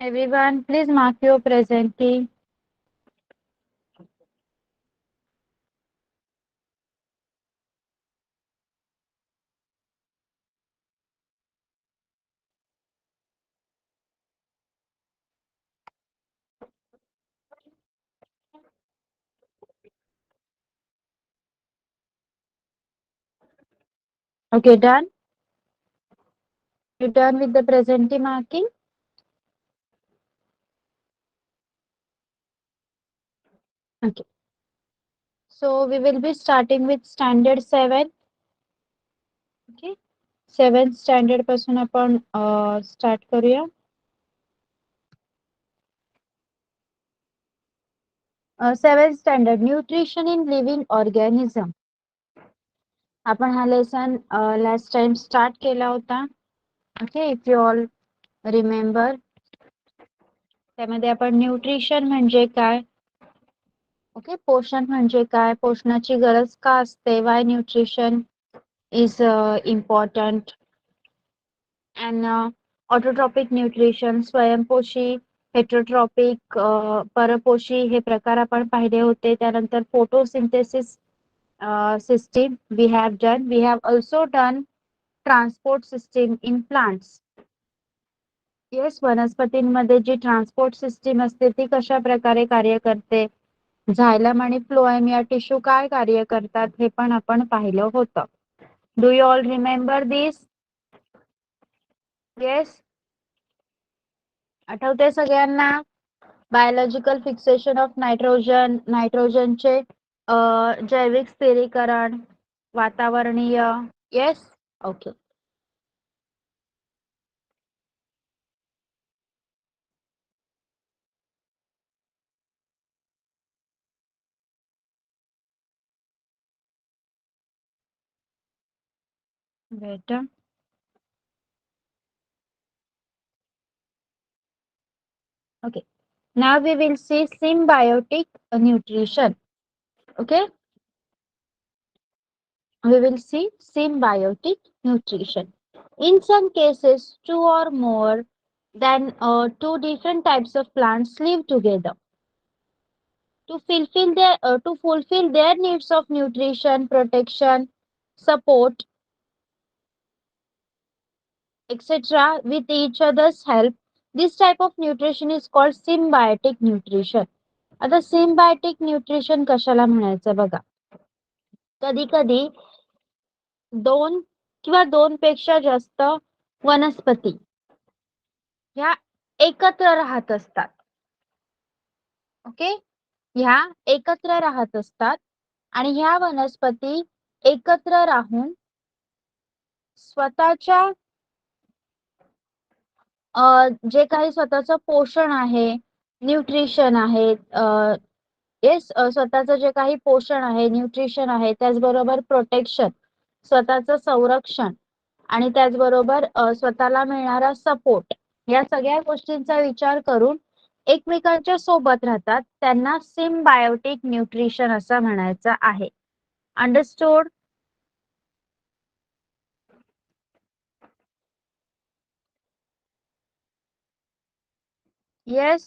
Everyone, please mark your present key. Okay, done. You done with the present key marking? Okay. So we will be starting with standard 7. Okay. 7th standard पासून आपण start करूया. 7th standard nutrition in living organism. आपण हा lesson last time start केला होता. Okay, if you all remember. त्यामध्ये आपण nutrition म्हणजे काय, ओके, पोषण म्हणजे काय, पोषणाची गरज का असते, why nutrition is important, and autotrophic nutrition, स्वयंपोषी, हेटरोट्रॉपिक, परपोषी हे प्रकार आपण पाहिले होते. त्यानंतर photosynthesis system we have also done transport system in plants. Yes, वनस्पतींमध्ये जी ट्रान्सपोर्ट सिस्टीम असते ती कशा प्रकारे कार्य करते, झायलम आणि फ्लोएम या टिश्यू काय कार्य करतात हे पण आपण पाहिलं होतं. Do you all remember this? Yes, आठवते सगळ्यांना? बायोलॉजिकल फिक्सेशन ऑफ नायट्रोजन, नायट्रोजनचे जैविक स्थिरीकरण, वातावरणीय. Yes, okay. बेटा, okay, now we will see symbiotic nutrition. Okay, we will see symbiotic nutrition. In some cases, two or more than two different types of plants live together to fulfill their needs of nutrition, protection, support, etc. with each other's help. This type of nutrition is called symbiotic nutrition. आता symbiotic nutrition कशाला म्हणायचं बघा. कधी कधी दोन किंवा दोन पेक्षा जास्त वनस्पती ह्या एकत्र राहत असतात. ओके, ह्या एकत्र राहत असतात आणि ह्या वनस्पती एकत्र राहून स्वतःच्या जे काही स्वतःचं पोषण आहे, न्यूट्रिशन आहे, येस, स्वतःचं जे काही पोषण आहे, न्यूट्रिशन आहे, त्याचबरोबर प्रोटेक्शन, स्वतःचं संरक्षण आणि त्याचबरोबर स्वतःला मिळणारा सपोर्ट, या सगळ्या गोष्टींचा विचार करून एकमेकांच्या सोबत राहतात. त्यांना सिम्बायोटिक न्यूट्रिशन असं म्हणायचं आहे. Understood? Yes.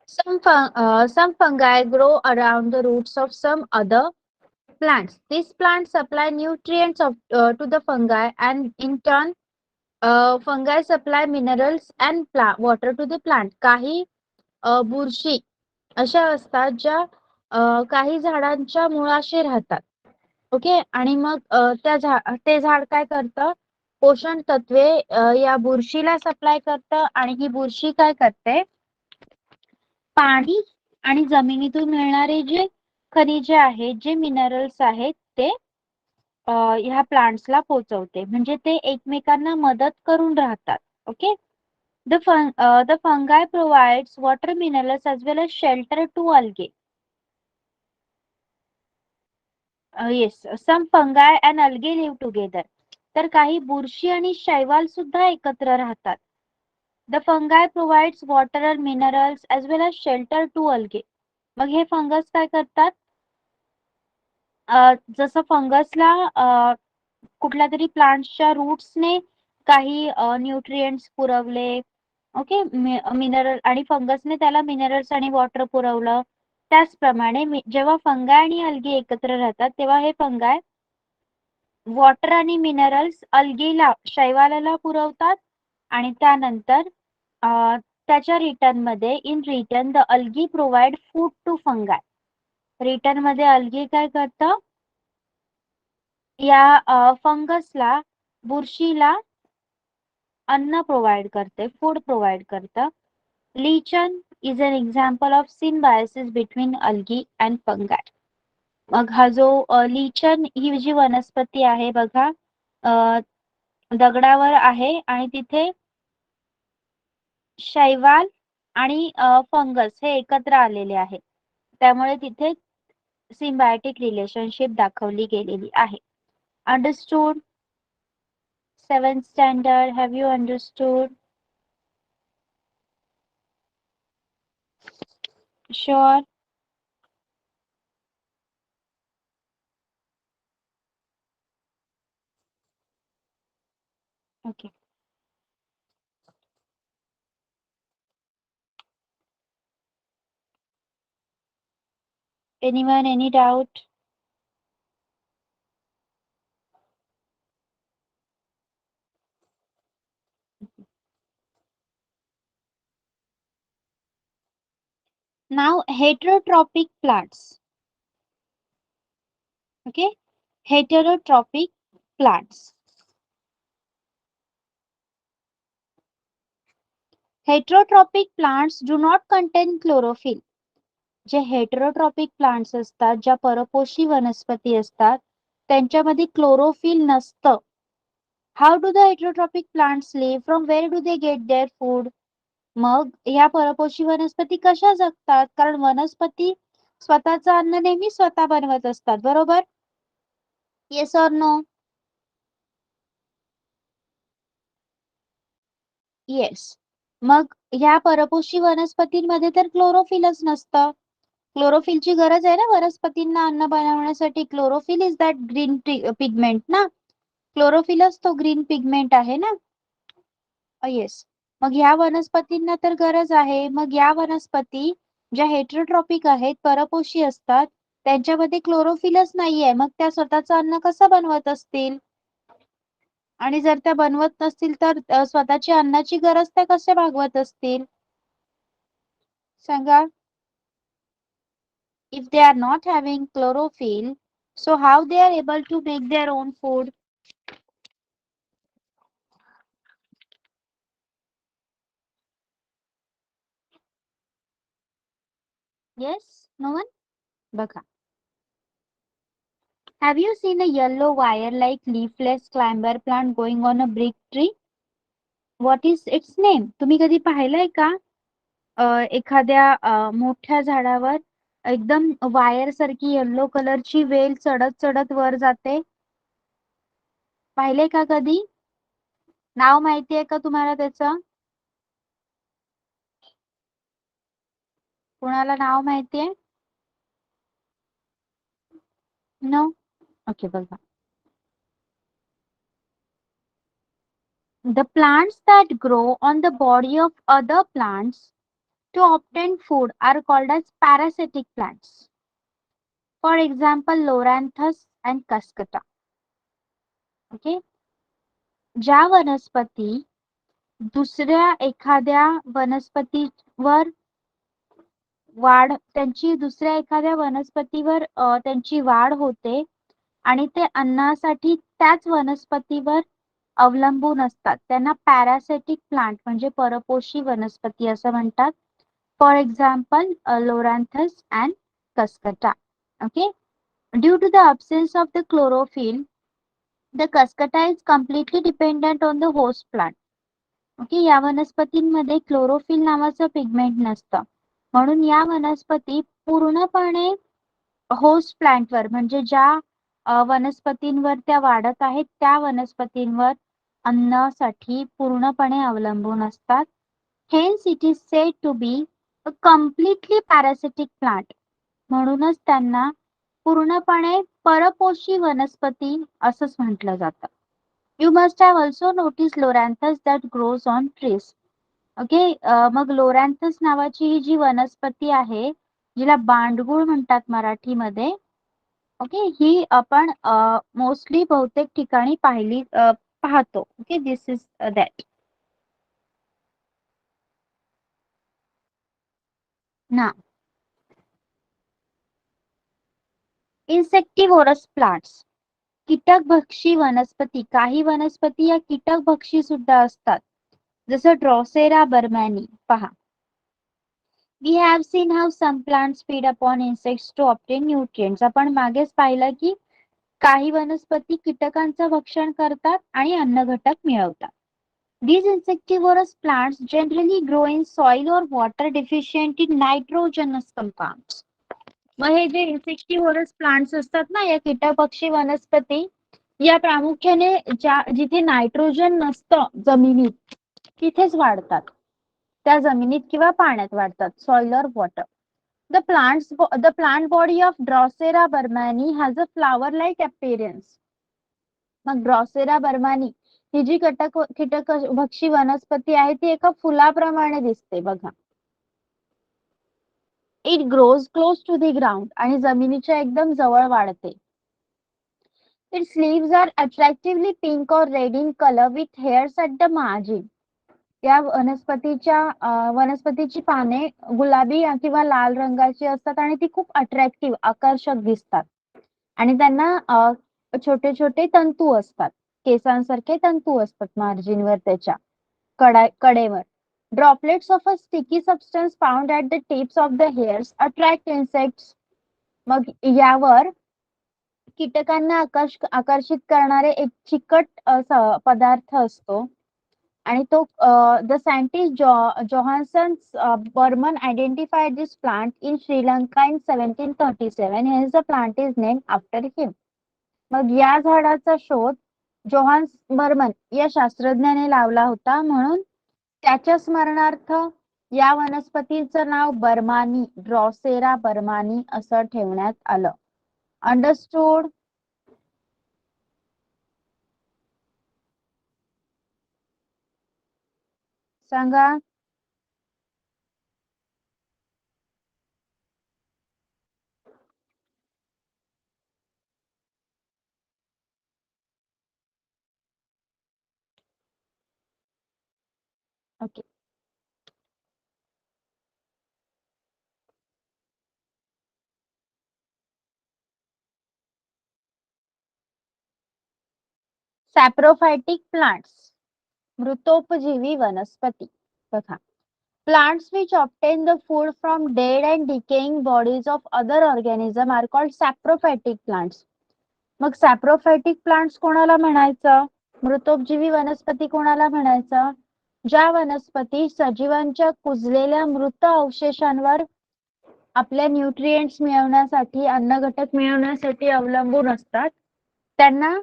Some fungi grow around the roots of some other plants. These plants supply nutrients to the fungi, and in turn, fungi supply minerals and water to the plant. काही बुरशी अशा असतात ज्या काही झाडांच्या मुळाशी राहतात. ओके, आणि मग ते झाड काय करतं, पोषण तत्वे या बुरशीला सप्लाय करतं, आणि ही बुरशी काय करते, पाणी आणि जमिनीतून मिळणारे जे खनिजे आहेत, जे मिनरल्स आहेत, ते ह्या प्लांट्सला पोहोचवते. म्हणजे ते एकमेकांना मदत करून राहतात. Okay, the fungi provides water, minerals as well as shelter to algae. Yes, some fungi and algae live together. तर काही बुरशी आणि शैवाल सुद्धा एकत्र राहतात. The fungi provides water and minerals as well as shelter to algae. मग हे फंगस काय करतात, जसं फंगसला कुठल्या तरी प्लांट्सच्या रूट्सने काही न्यूट्रिएंट्स पुरवले, ओके, मिनरल, आणि फंगसने त्याला मिनरल्स आणि वॉटर पुरवलं, त्याचप्रमाणे जेव्हा फंगाय आणि अल्गी एकत्र राहतात तेव्हा हे फंगाय वॉटर आणि मिनरल्स अल्गीला, शैवालाला पुरवतात, आणि त्यानंतर त्याच्या रिटर्न मध्ये, in return the algae provide food to fungi. Return मध्ये अल्गी काय करतं, या फंगसला, बुरशीला अन्न प्रोव्हाइड करते, फूड प्रोव्हाइड करतं. Lichen is an example of symbiosis between algae and fungi. मग हा जो लीचन ही जी वनस्पती आहे बघा, दगडावर आहे आणि तिथे शैवाल आणि फंगस हे एकत्र आलेले आहे, त्यामुळे तिथे सिम्बायोटिक रिलेशनशिप दाखवली गेलेली आहे. Understood? 7th standard, have you understood? Sure. Okay. Anyone, any doubt? Now, heterotrophic plants. Okay, heterotrophic plants. Heterotrophic plants do not contain chlorophyll. जे हेटेरोट्रॉपिक प्लांट्स असतात, ज्या परपोषी वनस्पती असतात, त्यांच्यामध्ये क्लोरोफिल नसतं. How do the heterotrophic plants live? From where do they get their food? मग ह्या परपोषी वनस्पती कशा जगतात? कारण वनस्पती स्वतःचं अन्न नेहमी स्वतः बनवत असतात, बरोबर? Yes or no? येस. मग ह्या परपोषी वनस्पतींमध्ये तर क्लोरोफिलच नसतं. क्लोरोफिलची गरज आहे ना वनस्पतींना अन्न बनवण्यासाठी. Chlorophyll is that green pigment ना. क्लोरोफिलच तो ग्रीन पिगमेंट आहे ना. येस. मग ह्या वनस्पतींना तर गरज आहे. मग या वनस्पती ज्या हेटेरोट्रॉपिक आहेत, परपोषी असतात, त्यांच्यामध्ये क्लोरोफिलच नाहीये. मग त्या स्वतःचं अन्न कसं बनवत असतील? आणि जर त्या बनवत नसतील तर स्वतःची अन्नाची गरज त्या कशा भागवत असतील? सांगा. If they are not having chlorophyll, so how they are able to make their own food? Yes? No one? बघा. Have you seen a yellow wire-like leafless climber plant going on a brick tree? What is its name? तुम्ही कधी पाहिलंय का? एखाद्या मोठ्या झाडावर एकदम wire सारखी येल्लो कलरची वेल चढत चढत वर जाते. पाहिले का कधी? नाव माहितीये का तुम्हाला त्याचं? कुणाला नाव माहितीये? नो? ओके, बघा. The plants that grow on the body of other plants to obtain food are called as parasitic plants. For example, Loranthus and Cascata. Okay. ज्या वनस्पती दुसऱ्या एखाद्या वनस्पतीवर त्यांची दुसऱ्या एखाद्या वनस्पतीवर त्यांची वाढ होते आणि ते अन्नासाठी त्याच वनस्पतीवर अवलंबून असतात, त्यांना पॅरासिटिक प्लांट म्हणजे परपोषी वनस्पती असं म्हणतात. For example, Loranthus and Cuscuta. Okay. Due to the absence of the chlorophyll, the cascata is completely dependent on the host plant. Okay. या वनस्पतींमध्ये क्लोरोफिल नावाचं पिगमेंट नसतं, म्हणून या वनस्पती पूर्णपणे होस्ट प्लांटवर, म्हणजे ज्या वनस्पतींवर त्या वाढत आहेत त्या वनस्पतींवर अन्नासाठी पूर्णपणे अवलंबून असतात. Hence it is said to be a completely parasitic plant. म्हणूनच त्यांना पूर्णपणे परपोषी वनस्पती असंच म्हटलं जातं. You must have also noticed loranthus that grows on trees. Okay, मग लोरॅन्थस नावाची ही जी वनस्पती आहे, जिला बांडगुळ म्हणतात मराठीमध्ये, ओके, ही आपण मोस्टली बहुतेक ठिकाणी पाहतो. Okay, this is that. ना इन्सेक्टिव्होरस प्लांट्स, कीटकभक्षी वनस्पती. काही वनस्पती या कीटकभक्षी सुद्धा असतात, जसं ड्रॉसेरा बर्मॅनी. पहा, we have seen how some plants feed upon insects to obtain nutrients. आपण मागेच पाहिलं की काही वनस्पती कीटकांचं भक्षण करतात आणि अन्नघटक मिळवतात. These insectivorous plants generally grow in soil or water deficient in nitrogenous compounds. मग हे जे इन्सेक्टिव्होरस प्लांट्स असतात ना, या कीटकपक्षी वनस्पती, या प्रामुख्याने जिथे नायट्रोजन नसतं जमिनीत तिथेच वाढतात. त्या जमिनीत किंवा पाण्यात वाढतात, सॉइल और water. The plant body of Drosera burmani has a flower-like appearance. मग ड्रॉसेरा बर्मानी ही जी कीटकभक्षी वनस्पती आहे ती एका फुलाप्रमाणे दिसते बघा. It grows close to the ground आणि जमिनीच्या एकदम जवळ वाढते. Its leaves are attractively pink और red in colour with hairs at the margin. या वनस्पतीची पाने गुलाबी किंवा लाल रंगाची असतात आणि ती खूप अट्रॅक्टिव्ह, आकर्षक दिसतात आणि त्यांना छोटे छोटे तंतू असतात, केसांसारखे तंतू असतात मार्जिनवर, त्याच्या कडेवर. Droplets of a sticky substance found at the tips of the hairs attract insects. मग यावर कीटकांना आकर्षित करणारे एक चिकट पदार्थ असतो आणि तो the scientist Johannes Burman identified this plant in Sri Lanka in 1737. Hence the plant is name after him. मग या झाडाचा शोध जोहान्स बर्मन या शास्त्रज्ञाने लावला होता, म्हणून त्याच्या स्मरणार्थ या वनस्पतीचं नाव बर्मानी, ड्रॉसेरा बर्मानी असं ठेवण्यात आलं. अंडरस्टूड? सांगा. ओके, सॅप्रोफायटिक प्लांट्स, मृतोपजीवी वनस्पती. बघा, plants which obtain the food from dead and decaying bodies of other organism are called saprophytic plants. मग सॅप्रोफायटिक प्लांट्स कोणाला म्हणायचं? मृतोपजीवी वनस्पती कोणाला म्हणायचं? ज्या वनस्पती सजीवांच्या कुजलेल्या मृत अवशेषांवर आपल्या न्यूट्रिएंट्स मिळवण्यासाठी, अन्नघटक मिळवण्यासाठी अवलंबून असतात, त्यांना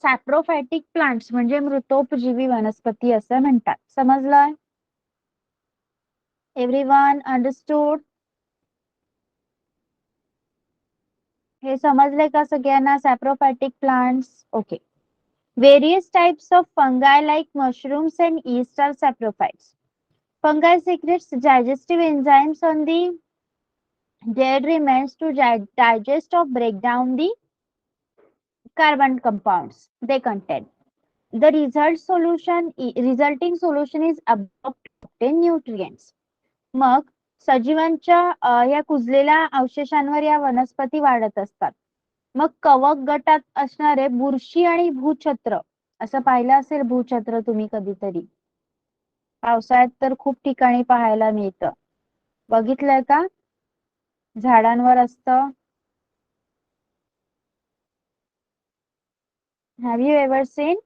सॅप्रोफायटिक प्लांट्स म्हणजे मृतोपजीवी वनस्पती असं म्हणतात. समजलं? Everyone understood? हे समजले का सगळ्यांना? Saprophytic plants. Okay. Various types of fungi like mushrooms and yeast are saprophytes. Fungi secretes digestive enzymes on the dead remains to digest or break down the carbon compounds they contain. The resulting solution is absorbed to obtain nutrients. मग सजीवांच्या या कुजलेल्या अवशेषांवर या वनस्पती वाढत असतात. मग कवक गटात असणारे बुरशी आणि भूछत्र, असं पाहिलं असेल भूछत्र तुम्ही कधीतरी, पावसाळ्यात तर खूप ठिकाणी पाहायला मिळतं. बघितलंय का? झाडांवर असतं. Have you ever seen?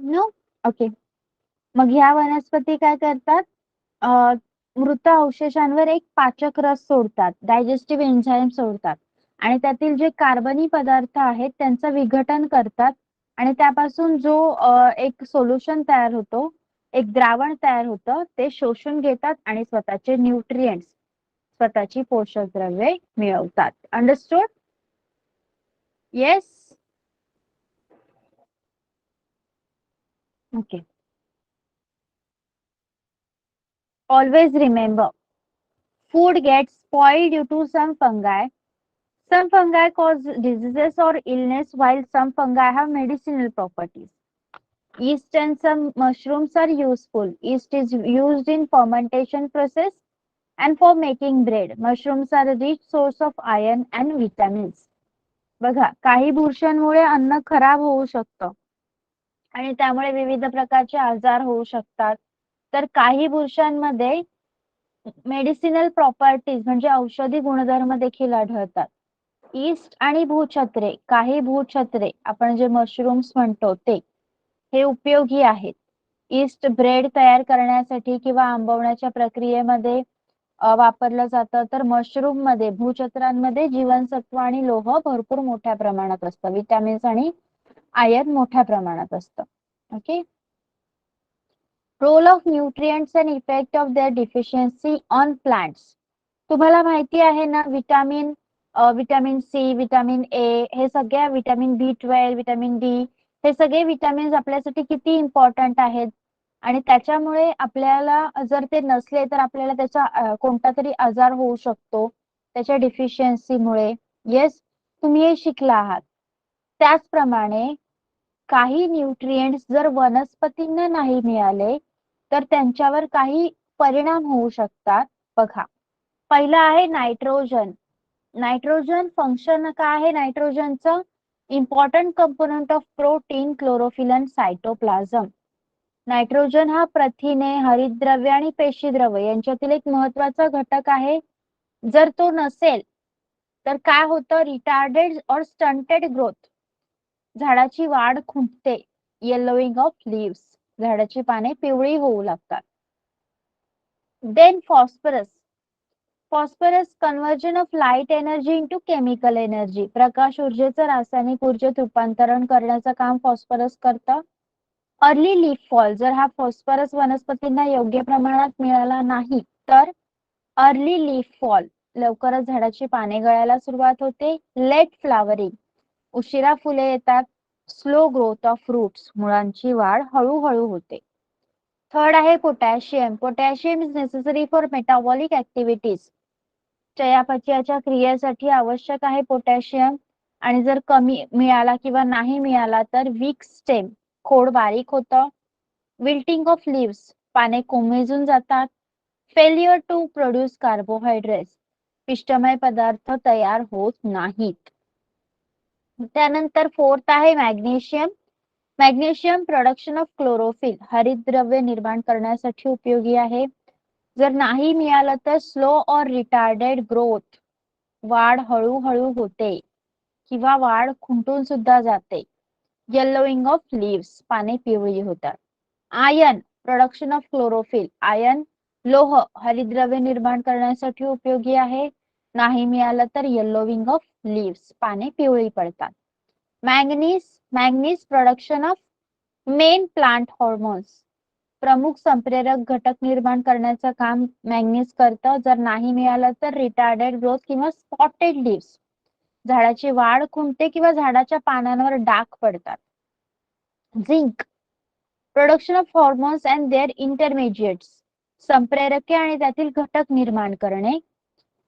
No? Okay. मग ह्या वनस्पती काय करतात? मृत अवशेषांवर एक पाचक रस सोडतात, डायजेस्टिव्ह एन्झाईम सोडतात आणि त्यातील जे कार्बनी पदार्थ आहेत त्यांचं विघटन करतात आणि त्यापासून जो एक सोल्युशन तयार होतो एक द्रावण तयार होतं, ते शोषून घेतात आणि स्वतःचे न्यूट्रिएंट्स, स्वतःची पोषक द्रव्ये मिळवतात. Understood? Yes. Okay. Always remember, food gets spoiled due to some fungi. Some fungi cause diseases or illness, while some fungi have medicinal properties. Yeast and some mushrooms are useful. Yeast is used in fermentation process and for making bread. Mushrooms are a rich source of iron and vitamins. बघा, काही बुरशांमुळे अन्न खराब होऊ शकतं आणि त्यामुळे विविध प्रकारचे आजार होऊ शकतात. तर काही बुरशांमध्ये मेडिसिनल प्रॉपर्टीज म्हणजे औषधी गुणधर्म देखील आढळतात. ईस्ट आणि भूछत्रे, काही भूछत्रे आपण जे मशरूम्स म्हणतो ते, हे उपयोगी आहेत. ईस्ट ब्रेड तयार करण्यासाठी किंवा आंबवण्याच्या प्रक्रियेमध्ये वापरलं जातं. तर मशरूम मध्ये, भूछत्रांमध्ये जीवनसत्व आणि लोह भरपूर मोठ्या प्रमाणात असतं. विटॅमिन्स आणि आयर्न मोठ्या प्रमाणात असतं. Okay. Role of nutrients and effect of their deficiency on plants. तुम्हाला माहिती आहे ना, विटॅमिन सी, विटॅमिन ए, हे सगळ्या, विटॅमिन B12, विटॅमिन डी, हे सगळे विटॅमिन्स आपल्यासाठी किती इम्पॉर्टंट आहेत. आणि त्याच्यामुळे आपल्याला जर ते नसले तर आपल्याला त्याचा कोणता तरी आजार होऊ शकतो त्याच्या डिफिशियन्सीमुळे. येस, तुम्ही हे शिकला आहात. त्याचप्रमाणे काही न्यूट्रिएंट्स जर वनस्पतींना नाही मिळाले तर त्यांच्यावर काही परिणाम होऊ शकतात. बघा, पहिला आहे नायट्रोजन. नायट्रोजन फंक्शन काय आहे नायट्रोजनचं? Important component of protein, chlorophyll आणि सायटोप्लाझम. नायट्रोजन हा प्रथिने, हरितद्रव्य आणि पेशीद्रव्य यांच्यातील एक महत्वाचा घटक आहे. जर तो नसेल तर काय होतं? रिटार्डेड और स्टंटेड ग्रोथ, झाडाची वाढ खुंटते. येलोइंग ऑफ लीव्स, झाडाची पाने पिवळी होऊ लागतात. Then phosphorus. Phosphorus conversion of light energy into chemical energy, प्रकाश ऊर्जेचं रासायनिक ऊर्जेत रूपांतरण करण्याचं काम फॉस्फरस करतं. अर्ली लीफ फॉल, जर हा फॉस्फरस वनस्पतींना योग्य प्रमाणात मिळाला नाही तर अर्ली लीफ फॉल, लवकरच झाडाची पाने गळायला सुरुवात होते. लेट फ्लावरिंग, उशिरा फुले येतात. स्लो ग्रोथ ऑफ फ्रुट्स, मुळांची वाढ हळूहळू होते. थर्ड आहे potassium. Potassium is necessary for metabolic activities, चयापचयाच्या क्रियेसाठी आवश्यक आहे पोटॅशियम. आणि जर कमी मिळाला किंवा नाही मिळाला तर वीक स्टेम, खोड बारीक होतं. विल्टिंग ऑफ लीव्स, पाने कोमेजून जातात. फेल्युअर टू प्रोड्यूस कार्बोहायड्रेट्स, पिष्टमय पदार्थ तयार होत नाहीत. त्यानंतर फोर्थ आहे magnesium. Magnesium production of chlorophyll, हरितद्रव्य निर्माण करण्यासाठी उपयोगी आहे. जर नाही मिळालं तर स्लो और रिटार्डेड ग्रोथ, वाढ हळूहळू होते किंवा वाढ खुंटून सुद्धा जाते. येलोइंग ऑफ लीव्स, पाने पिवळी होतात. Iron production of chlorophyll, iron लोह हरितद्रव्य निर्माण करण्यासाठी उपयोगी आहे. नाही मिळालं तर येलोइंग ऑफ लीव्स, पाने पिवळी पडतात. Manganese, manganese production of main plant hormones, प्रमुख संप्रेरक घटक निर्माण करण्याचं काम मॅंगनीज करतं. जर नाही मिळालं तर रिटार्डेड ग्रोथ किंवा स्पॉटेड लीव्स, झाडाची वाढ खुंटते किंवा झाडाच्या पानांवर डाग पडतात. Zinc production of hormones and their intermediates, संप्रेरके आणि त्यातील घटक निर्माण करणे.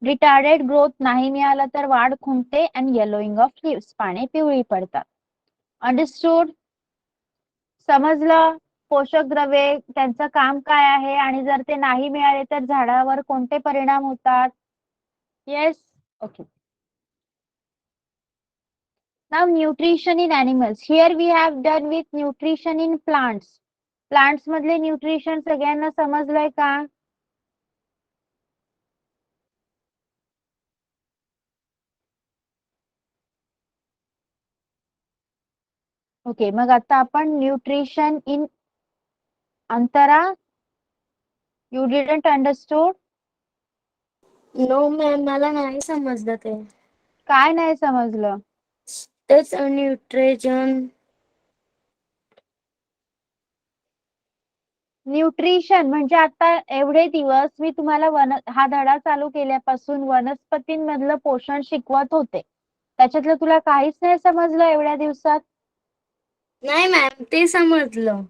रिटार्डेड ग्रोथ, नाही मिळालं तर वाढ खुंटते. अँड येलोइंग ऑफ लीव्स, पाने पिवळी पडतात. अंडरस्टूड? समजलं पोषक द्रव्ये त्यांचं काम काय आहे आणि जर ते नाही मिळाले तर झाडावर कोणते परिणाम होतात? Yes. Okay. Now nutrition in animals. Here we have done with nutrition in plants. Plants मधले न्यूट्रिशन सगळ्यांना समजलंय का? ओके, मग आता आपण न्यूट्रिशन इन अंतरा. You didn't understood? No ma'am, मला नाही समजलं ते. काय नाही समजलं? तेच न्यूट्रिशन. न्यूट्रिशन म्हणजे आता एवढे दिवस मी तुम्हाला हा धडा चालू केल्यापासून वनस्पतींमधलं पोषण शिकवत होते. त्याच्यातलं तुला काहीच नाही समजलं एवढ्या दिवसात? नाही मॅम, ते समजलं.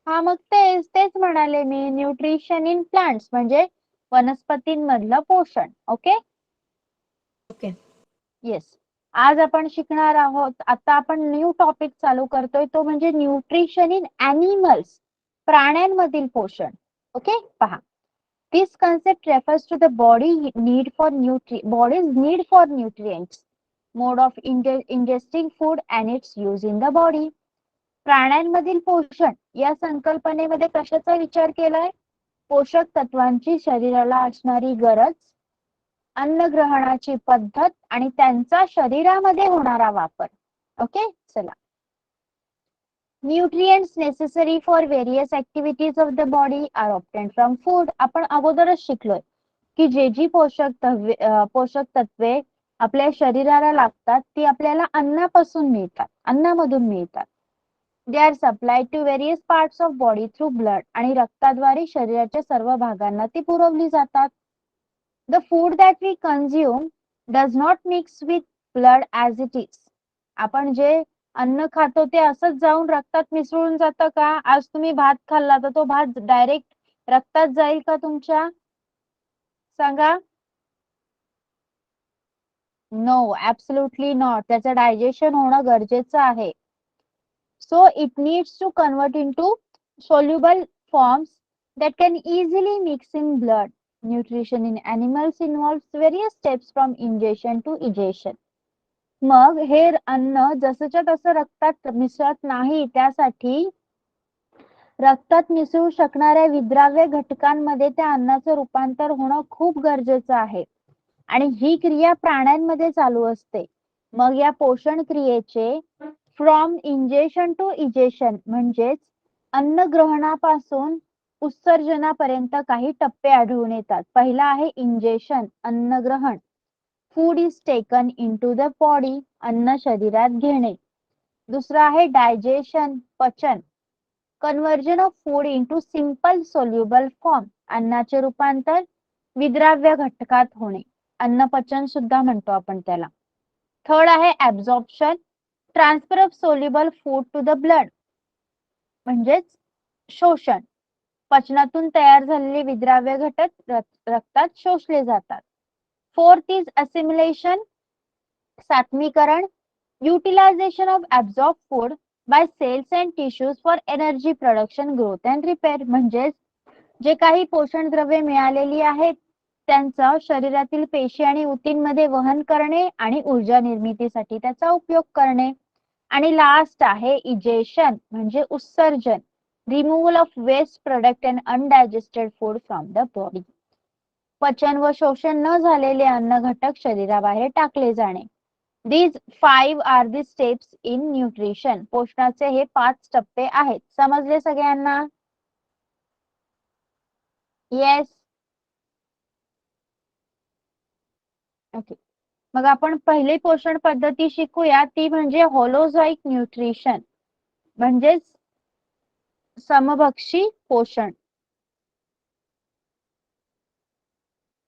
हा मग तेच म्हणाले मी, न्यूट्रिशन इन प्लांट्स म्हणजे वनस्पतींमधलं पोषण. ओके. ओके. येस. आज आपण शिकणार आहोत, आता आपण न्यू टॉपिक चालू करतोय, तो म्हणजे न्यूट्रिशन इन ॲनिमल्स, प्राण्यांमधील पोषण. ओके. पहा, दिस concept refers to the body's need for nutrients, mode of ingesting food and its use in the body. प्राण्यांमधील पोषण या संकल्पनेमध्ये कशाचा विचार केलाय? पोषक तत्वांची शरीराला असणारी गरज, अन्न ग्रहणाची पद्धत आणि त्यांचा शरीरामध्ये होणारा वापर. ओके. चला. Nutrients necessary for various activities of the body are obtained from food. आपण अगोदरच शिकलोय की जी पोषक तत्वे आपल्या शरीराला लागतात ती आपल्याला अन्नापासून मिळतात, अन्नामधून मिळतात. They are supplied to various parts of body through blood. आणि रक्ताद्वारे शरीराच्या सर्व भागांना ती पुरवली जातात. The food that we consume does not mix with blood as it is. आपण जे अन्न खातो ते असंच जाऊन रक्तात मिसळून जातं का? आज तुम्ही भात खाल्ला तर तो भात डायरेक्ट रक्तात जाईल का तुमच्या? सांगा. No, absolutely not. त्याचं डायजेशन होणं गरजेचं आहे. So it needs to convert into soluble forms that can easily mix in blood. Nutrition in animals involves various steps from ingestion to egestion. मग हे अन्न जसंच्या तसं रक्तात मिसळत नाही, त्यासाठी रक्तात मिसळू शकणाऱ्या विद्राव्य घटकांमध्ये त्या अन्नाचं रूपांतर होणं खूप गरजेचं आहे. आणि ही क्रिया प्राण्यांमध्ये चालू असते. मग या पोषण क्रियेचे फ्रॉम इंजेशन टू इजेशन म्हणजेच अन्न ग्रहणापासून उत्सर्जनापर्यंत काही टप्पे आढळून येतात. पहिला आहे इंजेशन, अन्न ग्रहण. Food is taken into the body, अन्न शरीरात घेणे. दुसरा आहे डायजेशन, पचन. Conversion of food into simple soluble form, अन्नाचे रूपांतर विद्राव्य घटकात होणे. अन्नपचन सुद्धा म्हणतो आपण त्याला. थर्ड आहे absorption, transfer of soluble food to the blood, म्हणजेच शोषण. पचनातून तयार झालेले विद्राव्य घटक रक्तात शोषले जातात. फोर्थ इज असिमिलेशन, सात्मीकरण. Utilisation of absorb food by cells and tissues for energy production, growth and repair. म्हणजेच जे काही पोषण द्रव्ये मिळालेली आहेत त्यांचं शरीरातील पेशी आणि ऊतींमध्ये वहन करणे आणि ऊर्जा निर्मितीसाठी त्याचा उपयोग करणे. आणि लास्ट आहे इजेशन म्हणजे उत्सर्जन, removal of waste product and undigested food from the body. पचन व शोषण न झालेले अन्न घटक शरीराबाहेर टाकले जाणे. These 5 are the steps in nutrition. पोषणाचे हे 5 टप्पे आहेत. समजले सगळ्यांना? येस. ओके. मग आपण पहिली पोषण पद्धती शिकूया, ती म्हणजे होलोझाइक न्यूट्रिशन म्हणजेच समभक्षी पोषण.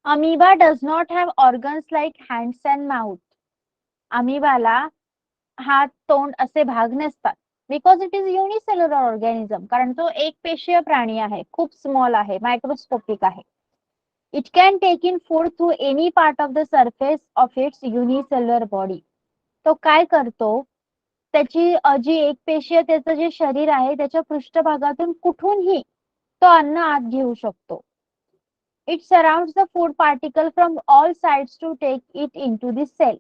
Amoeba does not have organs like hands and mouth. अमिबाला हात, तोंड असे भाग नसतात. Because it is unicellular organism, कारण तो एक पेशीय प्राणी आहे, खूप स्मॉल आहे, मायक्रोस्कोपिक आहे. It can take in food through any part of the surface of its unicellular body. तो काय करतो, त्याची जी एक पेशीय त्याचं जे शरीर आहे त्याच्या पृष्ठभागातून कुठूनही तो अन्न आत घेऊ शकतो. It surrounds the food particle from all sides to take it into the cell.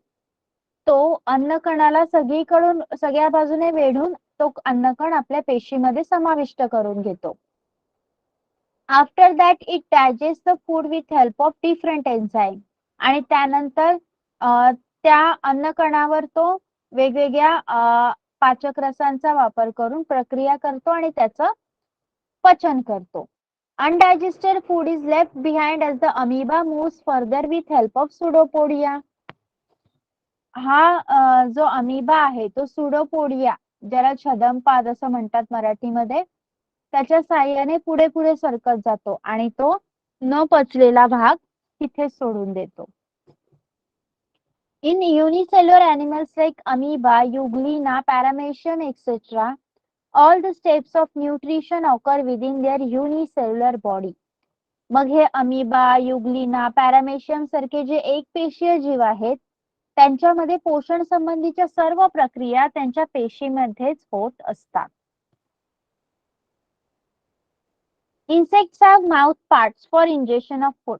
तो अन्नकणाला सगळीकडून सगळ्या बाजूने वेढून तो अन्नकण आपल्या पेशीमध्ये समाविष्ट करून घेतो. After that it digest the food with help of different enzyme. आणि त्यानंतर त्या अन्नकणावर तो वेगवेगळ्या पाचक रसांचा वापर करून प्रक्रिया करतो आणि त्याचं पचन करतो. Undigested food is left behind as the amoeba moves further with help of pseudopodia. हा जो अमिबा आहे तो सुडोपोडिया, ज्याला छदमपाद असं म्हणतात मराठीमध्ये, त्याच्या साह्याने पुढे पुढे सरकत जातो आणि तो न पचलेला भाग तिथे सोडून देतो. In unicellular animals like amoeba, euglena, paramecium, etc., all the steps of nutrition occur within their unicellular body. मग हे अमिबा, युग्लिना, पॅरामेशियम सारखे जे एकपेशीय जीव आहेत त्यांच्यामध्ये पोषण संबंधीच्या सर्व प्रक्रिया त्यांच्या पेशीमध्येच होत असतात. Insects have mouth parts for ingestion of food.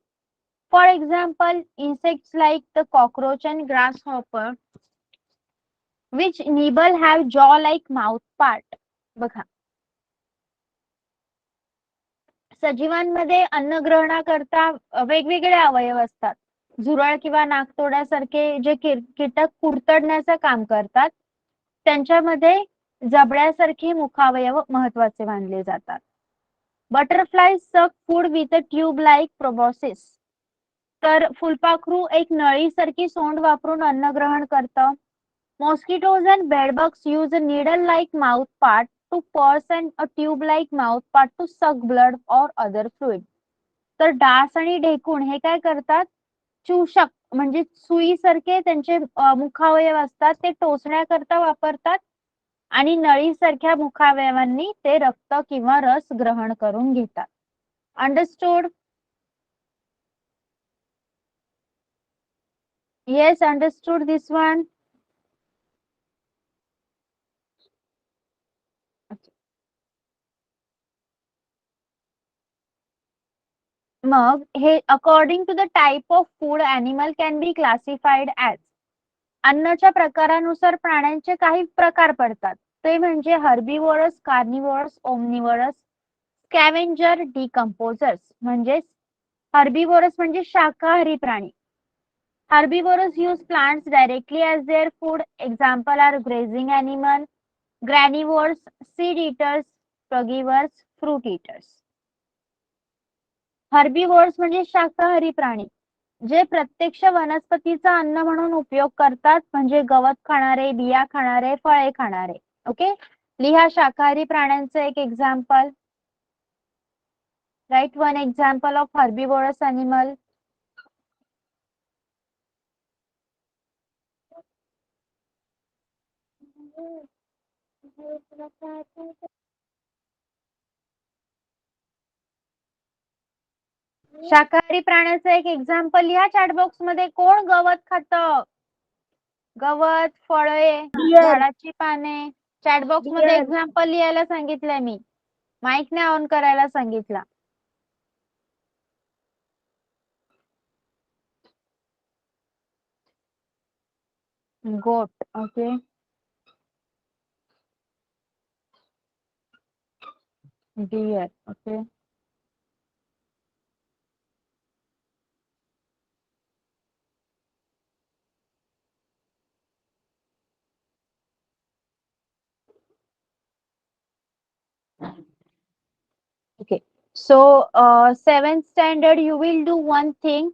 For example, insects like the cockroach and grasshopper, which nibble have jaw-like mouth part. बघा, सजीवांमध्ये अन्न ग्रहणाकरता वेगवेगळे अवयव असतात. झुरळ किंवा नाकतोड्यासारखे जे कीटक कुरतडण्याचं काम करतात त्यांच्यामध्ये जबड्यासारखे मुखावयव महत्वाचे मानले जातात. Butterfly suck food with a tube like proboscis. तर फुलपाखरू एक नळीसारखी सोंड वापरून अन्न ग्रहण करतं. Mosquitoes and bedbugs use a needle-like mouth part to purse and a tube-like mouth part to suck blood or other fluid. तर डास आणि ढेकूण हे काय करतात? चूषक म्हणजे सुईसारखे त्यांचे मुखावयव असतात ते टोचण्याकरता वापरतात आणि नळीसारख्या मुखावयवांनी ते रक्त किंवा रस ग्रहण करून घेतात. Understood? Yes, understood this one. मग हे according to the type of food animal can be classified as. अन्नाच्या प्रकारानुसार प्राण्यांचे काही प्रकार पडतात. ते म्हणजे herbivorous, carnivorous, omnivorous, scavenger, decomposers. म्हणजे हर्बिवोरस म्हणजे शाकाहारी प्राणी. Herbivores use plants directly as their food. Example are grazing animal, granivores, seed eaters, frugivores, fruit eaters. Herbivores म्हणजे शाकाहारी प्राणी जे प्रत्यक्ष वनस्पतीचा अन्न म्हणून उपयोग करतात, म्हणजे गवत खाणारे, बिया खाणारे, फळे खाणारे. ओके, लिहा शाकाहारी प्राण्यांचं एक example. Write one example of herbivorous animal. शाकाहारी प्राण्याचं एक एक्झाम्पल लिहा चॅट बॉक्स मध्ये. कोण गवत खातं? गवत, फळे, झाडाची पाने. चॅट बॉक्स मध्ये एक्झाम्पल लिहायला सांगितलंय मी. माईक ने ऑन करायला सांगितला. Goat. Okay, dear. Okay, okay, so 7th standard you will do one thing.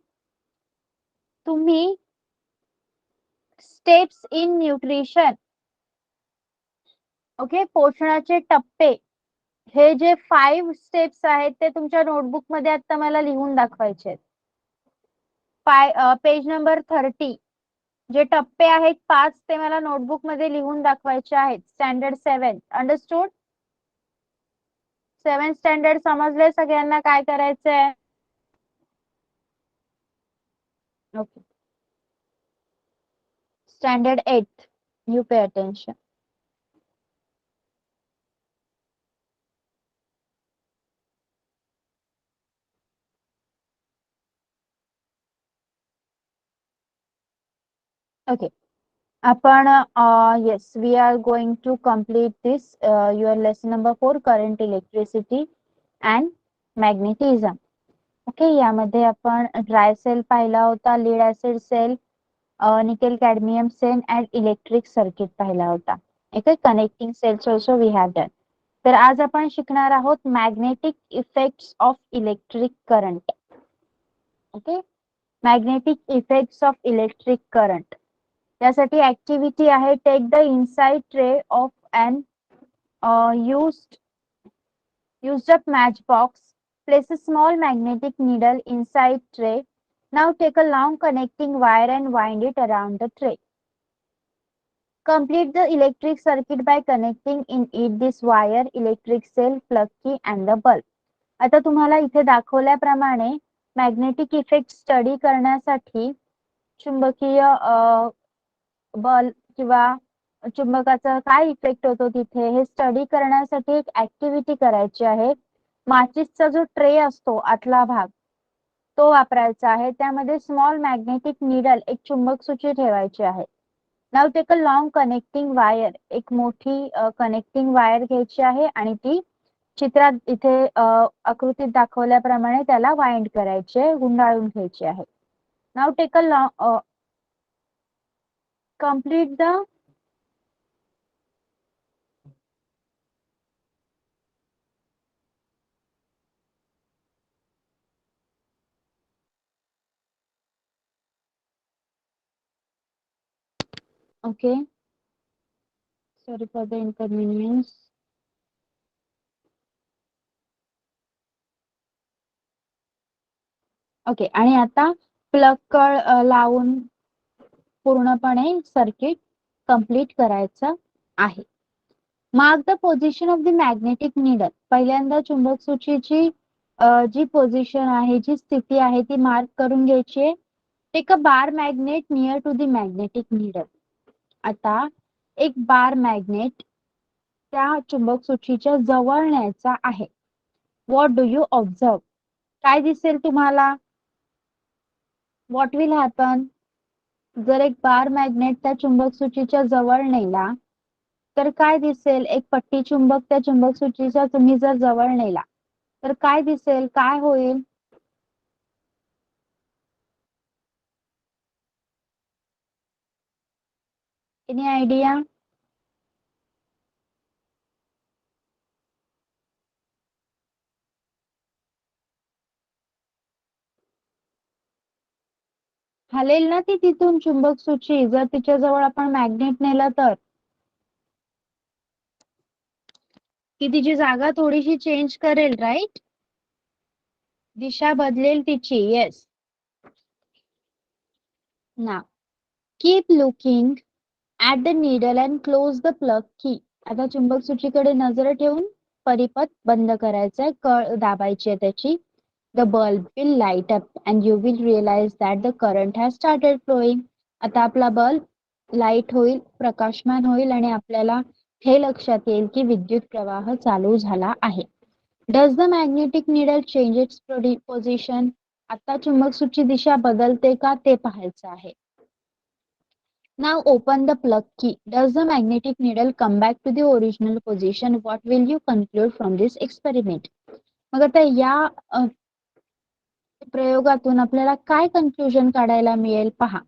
तुम्ही स्टेप्स इन न्यूट्रिशन, ओके, पोषणाचे टप्पे, हे जे 5 स्टेप्स आहेत ते तुमच्या नोटबुक मध्ये आता मला लिहून दाखवायचे आहेत. पेज नंबर 30 जे टप्पे आहेत 5 ते मला नोटबुक मध्ये लिहून दाखवायचे आहेत. स्टँडर्ड 7. अंडरस्टूड? 7th स्टँडर्ड समजले सगळ्यांना काय करायचंय? Okay, standard 8 you pay attention. Okay, आपण yes, we are going to complete this your lesson number 4, current, electricity and magnetism. Okay, यामध्ये आपण ड्राय सेल पाहिला होता, lead acid cell, nickel cadmium cell and electric circuit पाहिला होता. Okay, connecting cells also we have done. तर आज आपण शिकणार आहोत magnetic effects of electric current. Okay, magnetic effects of electric current. यासाठी ऍक्टिव्हिटी आहे take the inside tray of an used Used up matchbox. Place a small magnetic needle inside tray. Now take a long connecting wire and wind it around the tray. Complete the electric circuit by connecting in it this wire, electric cell, plug key and the bulb. आता तुम्हाला इथे दाखवल्याप्रमाणे magnetic effect study करण्यासाठी चुंबकीय बल किंवा चुंबकाचा काय effect होतो तिथे हे स्टडी करण्यासाठी एक ऍक्टिव्हिटी करायची आहे. माचिसचा जो ट्रे असतो आतला भाग तो वापरायचा आहे. त्यामध्ये स्मॉल मॅग्नेटिक निडल एक चुंबक सूची ठेवायची आहे. Now take a long connecting wire एक मोठी कनेक्टिंग वायर घ्यायची आहे आणि ती चित्रात इथे आकृतीत दाखवल्याप्रमाणे त्याला वाइंड करायचे गुंडाळून घ्यायचे आहे. Now take a long complete the okay, sorry for the inconvenience. Okay आणि आता प्लग कळ लावून पूर्णपणे सर्किट कंप्लीट करायचं आहे. Mark the position of the magnetic needle. पहिल्यांदा चुंबक सूचीची जी पोझिशन आहे जी स्थिती आहे ती मार्क करून घ्यायची आहे. Take a bar magnet near to the magnetic needle. आता एक बार मॅग्नेट त्या चुंबक सूचीच्या जवळ न्यायचा आहे. What do you observe. काय दिसेल तुम्हाला. What will happen. जर एक बार मॅग्नेट त्या चुंबक सूचीच्या जवळ नेला तर काय दिसेल. एक पट्टी चुंबक त्या चुंबक सूचीच्या तुम्ही जर जवळ नेला तर काय दिसेल. काय होईल. Any idea. हलेल ना ती तिथून चुंबक सूची जर तिच्या जवळ आपण मॅग्नेट नेला तर ती तिची जागा थोडीशी चेंज करेल. राईट. दिशा बदलेल तिची. येस. ना keep looking at the needle and close the plug की. आता चुंबक सूचीकडे नजर ठेवून परिपथ बंद करायचंय. कळ दाबायची आहे त्याची. The bulb will light up and you will realise that the current has started flowing. आता आपला बल्ब लाईट होईल प्रकाशमान होईल आणि आपल्याला हे लक्षात येईल की विद्युत प्रवाह चालू झाला आहे. Does the magnetic needle change it's position. आता चुंबक सूची दिशा बदलते का ते पाहायचं आहे. Now open the plug key. Does the magnetic needle come back to the original position? What will you conclude from this experiment? मग आता या प्रयोगातून आपल्याला काय कन्क्लुजन काढायला मिळेल पहा.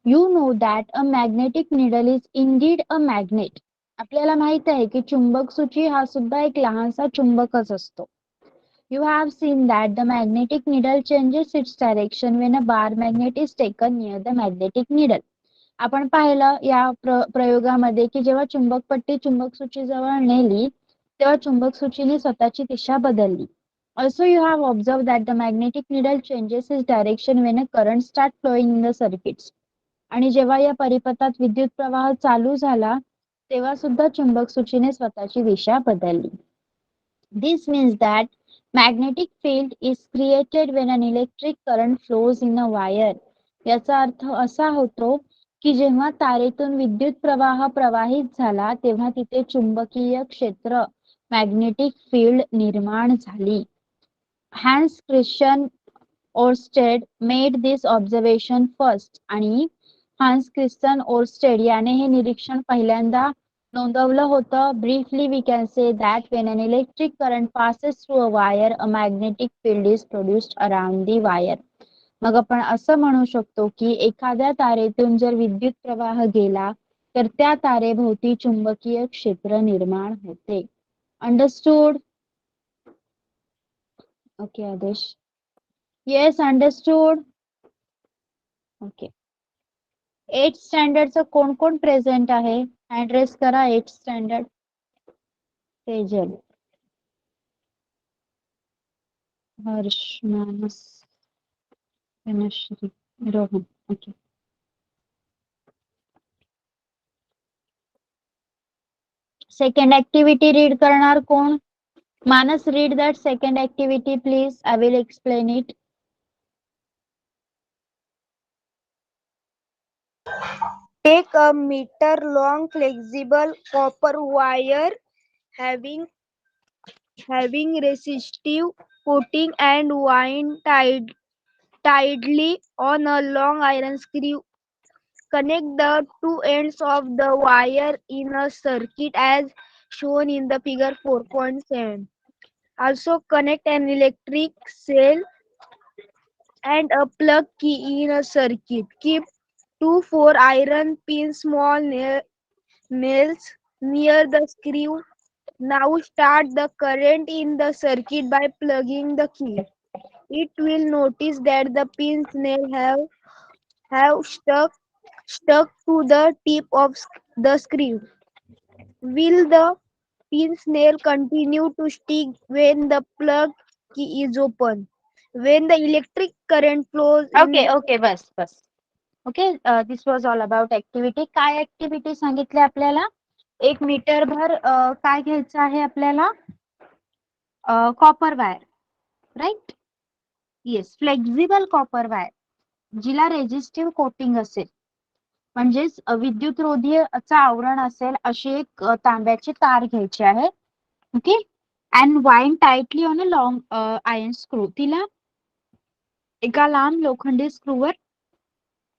You know that a magnetic needle is indeed a magnet. आपल्याला माहित आहे की चुंबक सूची हा सुद्धा एक लहानसा चुंबकच असतो. You have seen that the magnetic needle changes its direction when a bar magnet is taken near the magnetic needle. आपण पाहिलं या प्रयोगामध्ये की जेव्हा चुंबक पट्टी चुंबक सूची जवळ नेली तेव्हा चुंबक सूचीने स्वतःची दिशा बदलली. Also you have observed that the magnetic needle changes its direction when a current starts flowing in the circuits. आणि जेव्हा या परिपथात विद्युत प्रवाह चालू झाला तेव्हा सुद्धा चुंबक सूचीने स्वतःची दिशा बदलली. This means that magnetic field is created when an electric current flows in a wire. याचा अर्थ असा होतो की जेव्हा तारेतून विद्युत प्रवाह प्रवाहित झाला तेव्हा तिथे चुंबकीय क्षेत्र मॅग्नेटिक फील्ड निर्माण झाली. Hans Christian Oersted made this observation first. आणि हान्स क्रिश्चियन ओरस्टेड याने हे निरीक्षण पहिल्यांदा नोंदवलं होतं. Briefly we can say that when an electric current passes through a wire a magnetic field is produced around the wire. मग आपण असं म्हणू शकतो की एखाद्या तारेतून जर विद्युत प्रवाह गेला तर त्या तारेभोवती चुंबकीय क्षेत्र निर्माण होते. अंडरस्टूड. ओके आदेश. Yes understood. ओके. 8th स्टँडर्डचं कोण कोण प्रेझेंट आहे. हँड रेस करा. 8th standard. Tejal. Harsh, Manas, Tanashri, Rohan. Okay. Second activity read करणार कोण? Manas, read that second activity, please. I will explain it. Take a meter long flexible copper wire having resistive coating and wind tightly on a long iron screw. Connect the two ends of the wire in a circuit as shown in the figure 4.7. Also connect an electric cell and a plug key in a circuit. Keep two 4 iron pin small nails near the screw. Now start the current in the circuit by plugging the key. It will notice that the pins nail have stuck to the tip of the screw. Will the pin nail continue to stick when the plug key is open? When the electric current flows in Okay, the okay, बस. Okay, this was all about activity. काय activity सांगितली आपल्याला? 1 metre भर काय घ्यायचं आहे आपल्याला? Copper wire, right? Yes, flexible copper wire जिला रेजिस्टिव्ह कोटिंग असेल, म्हणजेच विद्युतरोधीचं आवरण असेल अशी एक तांब्याची तार घ्यायची आहे. Okay, and wind tightly on a long iron screw. तिला एका लांब लोखंडी स्क्रूवर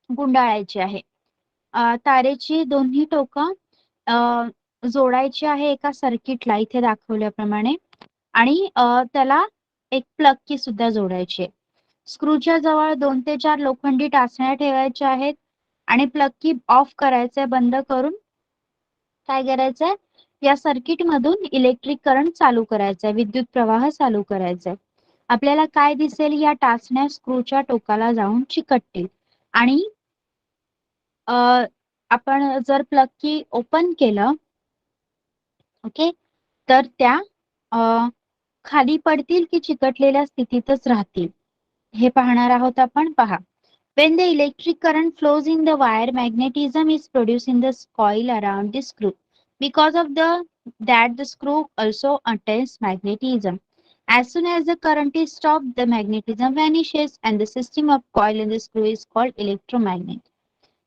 गुंडाळायची आहे. तारेची दोन्ही टोकं जोडायची आहे एका सर्किटला इथे दाखवल्याप्रमाणे, आणि त्याला एक प्लग की सुद्धा जोडायची आहे. स्क्रूच्या जवळ 2 ते 4 लोखंडी टाचण्या ठेवायच्या आहेत आणि प्लग की ऑफ करायचंय, बंद करून काय करायचंय, या सर्किट मधून इलेक्ट्रिक करंट चालू करायचंय, विद्युत प्रवाह चालू करायचाय. आपल्याला काय दिसेल, या टाचण्या स्क्रूच्या टोकाला जाऊन चिकटतील आणि आपण जर प्लग की ओपन केलं, ओके, तर त्या खाली पडतील की चिकटलेल्या स्थितीतच राहतील हे पाहणार आहोत आपण. पहा. When the electric current flows in the wire, magnetism is produced in the coil around the screw. Because of that the screw also attains magnetism. As soon as the current is stopped, the magnetism vanishes and the system of coil in the screw is called electromagnet.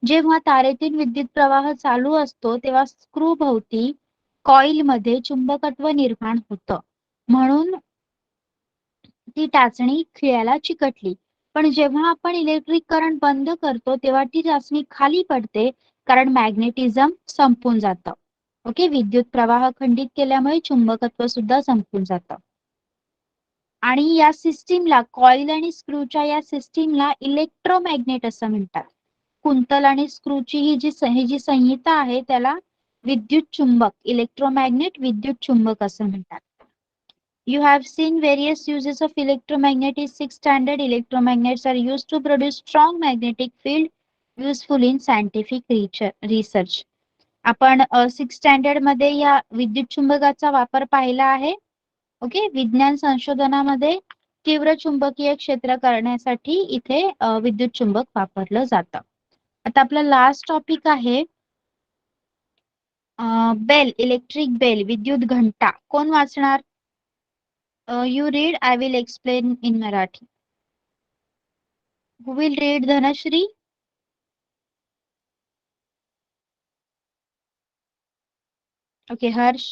जेव्हा तारेतील विद्युत प्रवाह चालू असतो तेव्हा screw भोवती coil मध्ये चुंबकत्व निर्माण होतं, म्हणून ती टाचणी खिळ्याला चिकटली. पण जेव्हा आपण इलेक्ट्रिक करंट बंद करतो तेव्हा ती टाचणी खाली पडते, कारण मॅग्नेटिझम संपून जातं. ओके, विद्युत प्रवाह खंडित केल्यामुळे चुंबकत्व सुद्धा संपून जातं. आणि या सिस्टीमला, कॉईल आणि स्क्रूच्या या सिस्टीमला इलेक्ट्रोमॅग्नेट असं म्हणतात. कुंतल आणि स्क्रूची ही जी संहिता आहे त्याला विद्युत चुंबक, इलेक्ट्रोमॅग्नेट, विद्युत चुंबक असं म्हणतात. You have seen various uses of electromagnet in 6th standard. Electromagnets are used to produce strong magnetic field useful in scientific research. आपण 6th स्टँडर्ड मध्ये या विद्युत चुंबकाचा वापर पाहिला आहे. ओके, विज्ञान संशोधनामध्ये तीव्र चुंबकीय क्षेत्र करण्यासाठी इथे विद्युत चुंबक वापरलं जातं. आता आपला लास्ट टॉपिक आहे बेल, इलेक्ट्रिक बेल, विद्युत घंटा. कोण वाचणार? You read, I will explain in Marathi. Who will read, Dhanashri? Okay, Harsh.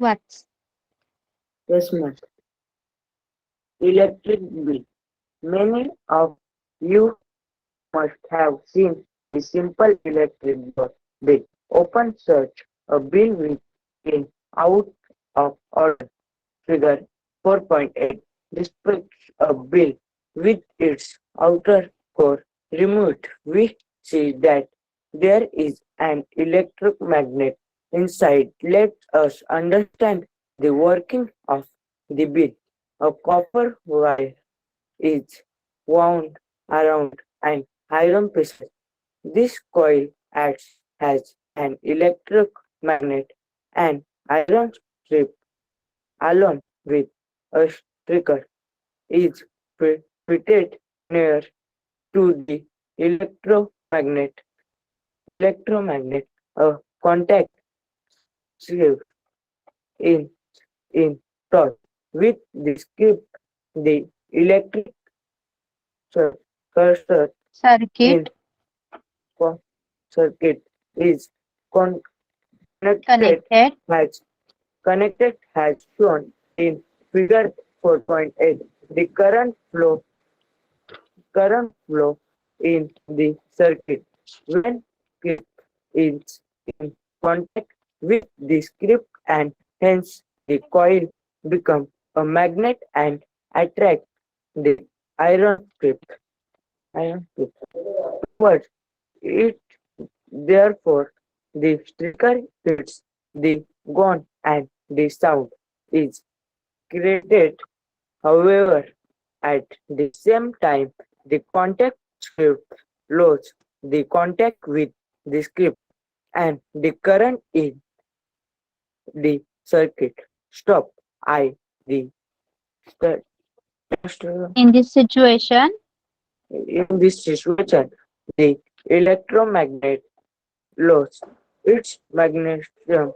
What's? Yes, ma'am. Electric bill. Many of you must have seen the simple electric bill. Open search a bill with in out of order. Figure 4.8 depicts a bill with its outer core removed. We see that there is an electric magnet inside. Let us understand the working of the bill. A copper wire is wound around an iron piston. This coil acts as an electric magnet and iron strip along with a striker is fitted near to the electromagnet. Electromagnet, a contact strip in in touch with the script. The electric cursor in Circuit co- circuit is connected connected. has shown in figure 4.8. The current flow in the circuit when it is in contact with the script, and hence the coil become a magnet and attract the iron script. Iron script. But it therefore the striker hits the gong and the sound is created. However, at the same time, the contact script loses the contact with the script, and the current in the circuit stop. I the st- In this situation, in this situation, the electromagnet loses its magnetism,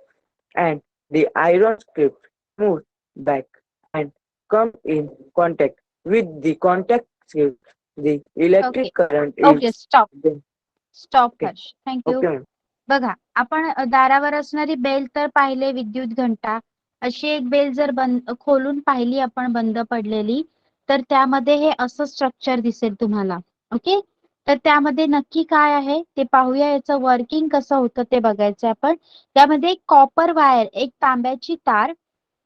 and the iron script moves back and come in contact with the contact script. The okay electric current okay is stop stop okay. Harsh thank you. Okay. बघा आपण दारावर असणारी bell तर पाहिले, विद्युत घंटा. अशी एक बेल जर बंद खोलून पाहिली आपण बंद पडलेली, तर त्यामध्ये हे असं स्ट्रक्चर दिसेल तुम्हाला. ओके, तर त्यामध्ये नक्की काय आहे ते पाहूया. याचं वर्किंग कसं होतं ते बघायचं आपण. त्यामध्ये एक कॉपर वायर, एक तांब्याची तार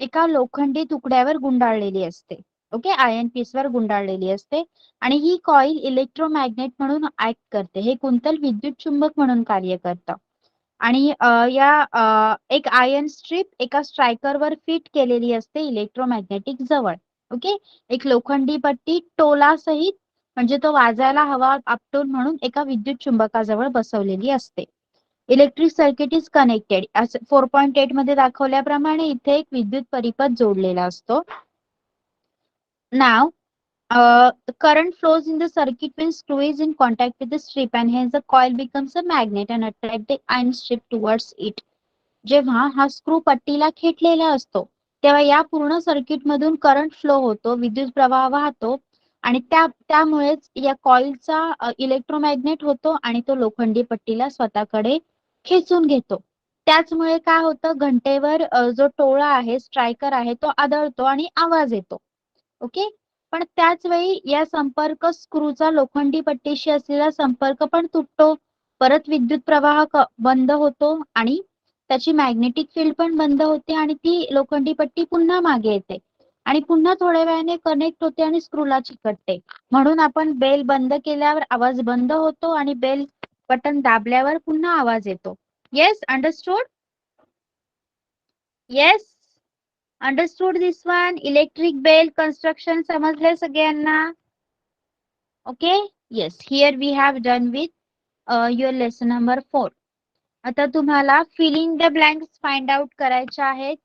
एका लोखंडी तुकड्यावर गुंडाळलेली असते. ओके, आयर्न पीसवर गुंडाळलेली असते आणि ही कॉईल इलेक्ट्रोमॅग्नेट म्हणून ऍक्ट करते. हे कुंतल विद्युत चुंबक म्हणून कार्य करतं. आणि एक आयर्न स्ट्रीप एका स्ट्रायकरवर फिट केलेली असते इलेक्ट्रोमॅग्नेटिक जवळ. ओके, एक लोखंडी पट्टी टोलासहित म्हणजे तो वाजायला हवा आपटून म्हणून एका विद्युत चुंबकाजवळ बसवलेली असते. Electric circuit is connected. 4.8 मध्ये दाखवल्याप्रमाणे इथे एक विद्युत परिपथ जोडलेला असतो. नाव current flows in the circuit when screw is in contact with the strip, and hence the coil becomes a magnet and attract the iron strip towards it. जेव्हा हा स्क्रू पट्टीला खेटलेला असतो तेव्हा या पूर्ण सर्किट मधून करंट फ्लो होतो, विद्युत प्रवाह वाहतो आणि त्यामुळेच या कॉइलचा इलेक्ट्रोमॅग्नेट होतो आणि तो लोखंडी पट्टीला स्वतःकडे खेचून घेतो. त्याचमुळे काय होतं, घंटेवर जो टोळा आहे, स्ट्रायकर आहे, तो आदळतो आणि आवाज येतो. ओके, पण त्याच वेळी या संपर्क स्क्रूचा लोखंडी पट्टीशी असलेला संपर्क पण तुटतो. परत विद्युत प्रवाह बंद होतो आणि त्याची मॅग्नेटिक फील्ड पण बंद होते आणि ती लोखंडी पट्टी पुन्हा मागे येते आणि पुन्हा थोड्या वेळाने कनेक्ट होते आणि स्क्रूला चिकटते. म्हणून आपण बेल बंद केल्यावर आवाज बंद होतो आणि बेल बटन दाबल्यावर पुन्हा आवाज येतो. Yes, understood? Yes, understood this one. Electric bell construction समजले सगळ्यांना? Okay, yes, here we have done with your lesson number 4. आता तुम्हाला filling the blanks find out करायचे आहेत.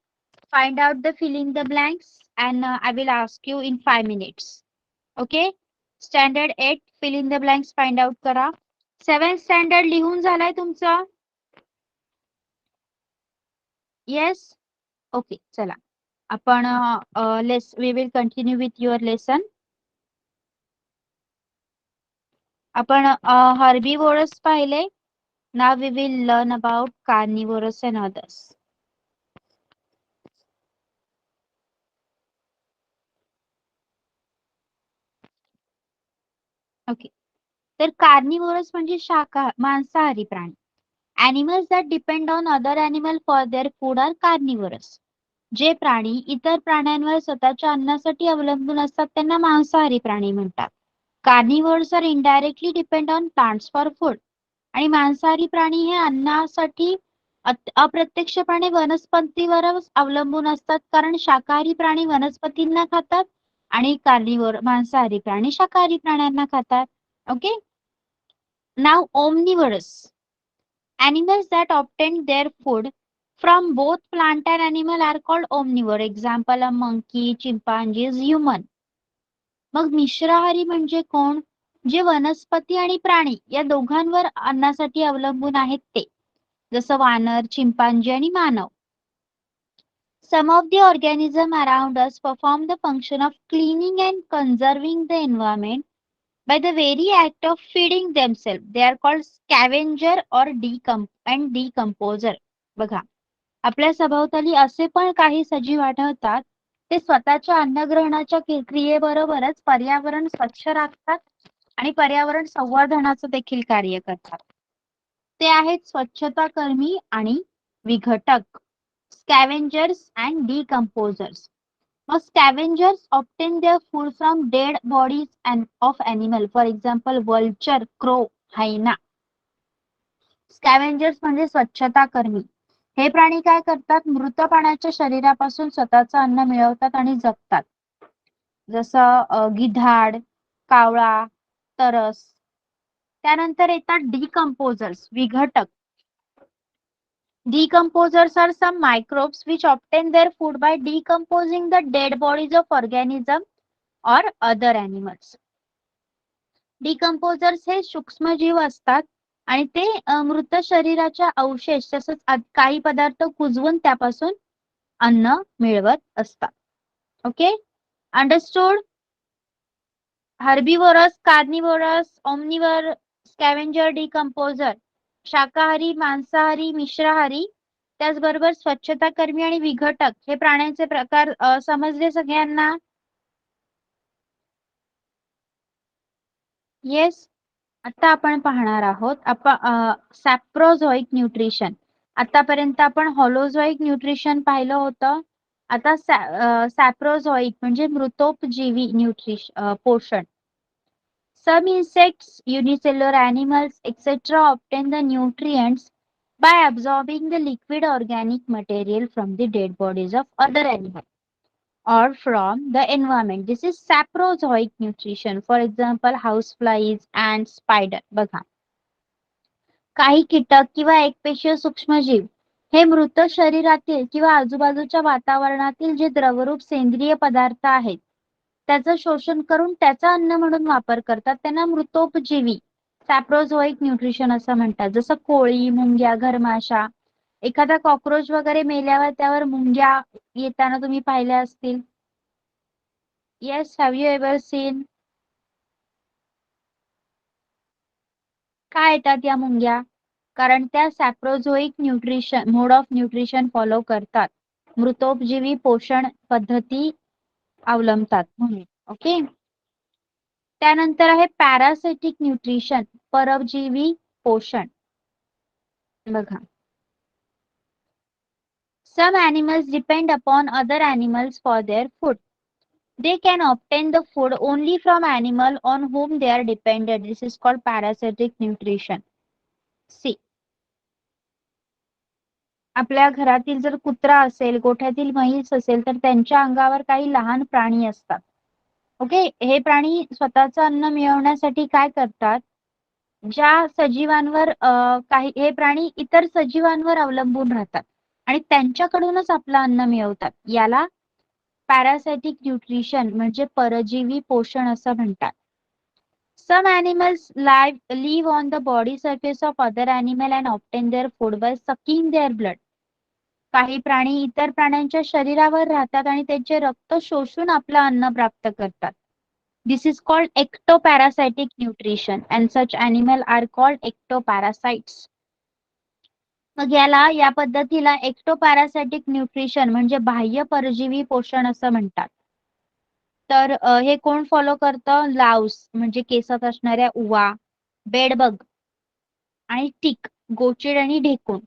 Find out the filling the blanks and I will ask you in 5 minutes. Okay, standard 8 filling the blanks find out करा. 7th standard लिहून झालाय तुमचं? Yes, okay, चला आपण we will continue with your lesson. आपण herbivorous पाहिले. Now we will learn about carnivorous and others. Okay, तर carnivorous म्हणजे मांसाहारी प्राणी. Animals that depend on other animal for their food are carnivorous. जे प्राणी इतर प्राण्यांवर स्वतःच्या अन्नासाठी अवलंबून असतात त्यांना मांसाहारी प्राणी म्हणतात. Carnivores are indirectly depend on plants for food. आणि मांसाहारी प्राणी हे अन्नासाठी अप्रत्यक्षपणे वनस्पतीवर अवलंबून असतात, कारण शाकाहारी प्राणी वनस्पतींना खातात आणि मांसाहारी प्राणी शाकाहारी प्राण्यांना खातात. Okay, now omnivorous. Animals that obtain their food from both plant and animal are called omnivore. Example, a monkey, chimpanzees, human. मग मिश्राहारी म्हणजे कोण? जे वनस्पती आणि प्राणी या दोघांवर अन्नासाठी अवलंबून आहेत ते, जसं वानर, चिंपांजी आणि मानव. Some of the organisms around us perform the function of cleaning and conserving the environment by the very act of feeding themselves. They are called scavenger or decomposer. बघा, आपल्या सभोवताली असे पण काही सजीव आढळतात ते स्वतःच्या अन्नग्रहणाच्या क्रियेबरोबरच पर्यावरण स्वच्छ राखतात आणि पर्यावरण संवर्धनाचं देखील कार्य करतात. ते आहेत स्वच्छताकर्मी आणि विघटक, scavengers and decomposers. Now, scavengers obtain their food from dead bodies and of animal. For example, vulture, crow, hyena. Scavengers म्हणजे स्वच्छताकर्मी. हे प्राणी काय करतात? मृत प्राण्याच्या शरीरापासून स्वतःचं अन्न मिळवतात आणि जगतात. जसं गिधाड, कावळा, तरस. त्यानंतर येतात decomposers, विघटक. Decomposers are some microbes which obtain their food by decomposing the dead bodies of organisms or other animals. Decomposers हे सूक्ष्मजीव असतात आणि ते मृत शरीराच्या अवशेष तसंच काही पदार्थ कुजवून त्यापासून अन्न मिळवत असतात. Okay, understood? Herbivorous, carnivorous, omnivore, scavenger, decomposer, शाकाहारी, मांसाहारी, मिश्राहारी, त्याचबरोबर स्वच्छताकर्मी आणि विघटक हे प्राण्यांचे प्रकार समजले सगळ्यांना? येस. आता आपण पाहणार आहोत सॅप्रोझोइक न्यूट्रिशन. आतापर्यंत आपण होलोझोइक न्यूट्रिशन पाहिलं होतं. आता सॅप्रोझोइक म्हणजे मृतोपजीवी पोषण. Some insects, unicellular animals, etc. obtain the nutrients by absorbing the liquid organic material from the dead bodies of other animals or from the environment. This is saprozoic nutrition. For example, houseflies and spider. बघा, काही कीटक किंवा एकपेशीय सूक्ष्मजीव हे मृत शरीरातील किंवा आजूबाजूच्या वातावरणातील जे द्रवरूप सेंद्रिय पदार्थ आहेत त्याचं शोषण करून त्याचा अन्न म्हणून वापर करतात. त्यांना मृतोपजीवी सॅप्रोझोइक न्यूट्रिशन असं म्हणतात. जसं कोळी, मुंग्या, घरमाशा. एखादा कॉक्रोच वगैरे मेल्यावर त्यावर मुंग्या येताना तुम्ही पाहिल्या असतील. Yes, have you ever seen? काय येतात या मुंग्या? कारण त्या saprozoic nutrition mode of nutrition follow करतात, मृतोपजीवी पोषण पद्धती अवलंबतात म्हणून. ओके, त्यानंतर आहे पॅरासिटिक न्यूट्रिशन, परजीवी पोषण. बघा, some animals depend upon other animals for their food. They can obtain the food only from animal on whom they are dependent. This is called parasitic nutrition. See, आपल्या घरातील जर कुत्रा असेल, गोठ्यातील म्हैस असेल तर त्यांच्या अंगावर काही लहान प्राणी असतात. ओके, हे प्राणी स्वतःचं अन्न मिळवण्यासाठी काय करतात? ज्या सजीवांवर हे प्राणी इतर सजीवांवर अवलंबून राहतात आणि त्यांच्याकडूनच आपलं अन्न मिळवतात. याला पॅरासाइटिक न्यूट्रिशन म्हणजे परजीवी पोषण असं म्हणतात. Some animals live on the body surface of other animal and obtain their food by sucking their blood. काही प्राणी इतर प्राण्यांच्या शरीरावर राहतात आणि त्यांचे रक्त शोषून आपलं अन्न प्राप्त करतात. This is called ectoparasitic nutrition and such animal are called ectoparasites. मग या पद्धतीला एक्टोपॅरासाइटिक न्यूट्रिशन म्हणजे बाह्य परजीवी पोषण असं म्हणतात. तर हे कोण फॉलो करतं? लाउस म्हणजे केसात असणाऱ्या उवा, बेडबग आणि टिक, गोचिड आणि ढेकूण.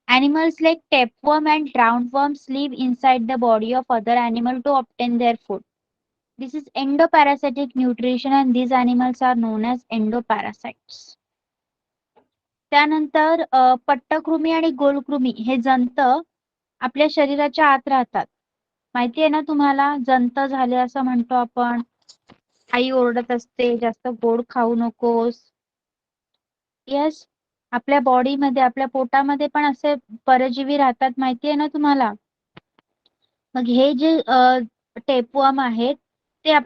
Animals like tapeworm and roundworms live inside the body of other animal to obtain their food. This is endoparasitic nutrition and these animals are known as endoparasites. त्यानंतर पट्टकृमी आणि गोलकृमी हे जंत आपल्या शरीराच्या आत राहतात. माहिती आहे ना तुम्हाला, जंत झाले असं म्हणतो आपण. आई ओरडत असते, जास्त गोड खाऊ नकोस. येस, आपल्या बॉडीमध्ये, आपल्या पोटामध्ये पण असे परजीवी राहतात, माहिती आहे ना तुम्हाला? मग हे जे टेपवर्म आहेत ते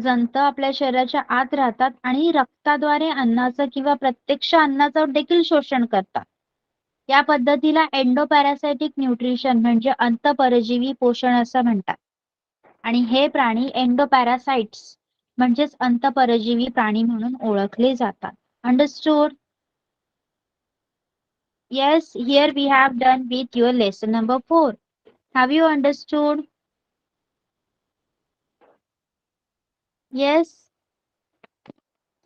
जंत आपल्या शरीराच्या आत राहतात आणि रक्ताद्वारे अन्नाचं किंवा प्रत्यक्ष अन्नाचं देखील शोषण करतात. या पद्धतीला एंडोपॅरासायटिक न्यूट्रिशन म्हणजे अंतपरजीवी पोषण असं म्हणतात. आणि हे प्राणी एंडोपॅरासाइट्स म्हणजेच अंतपरजीवी प्राणी म्हणून ओळखले जातात. Understood? Yes, here we have done with your lesson number 4. Have you understood? Yes,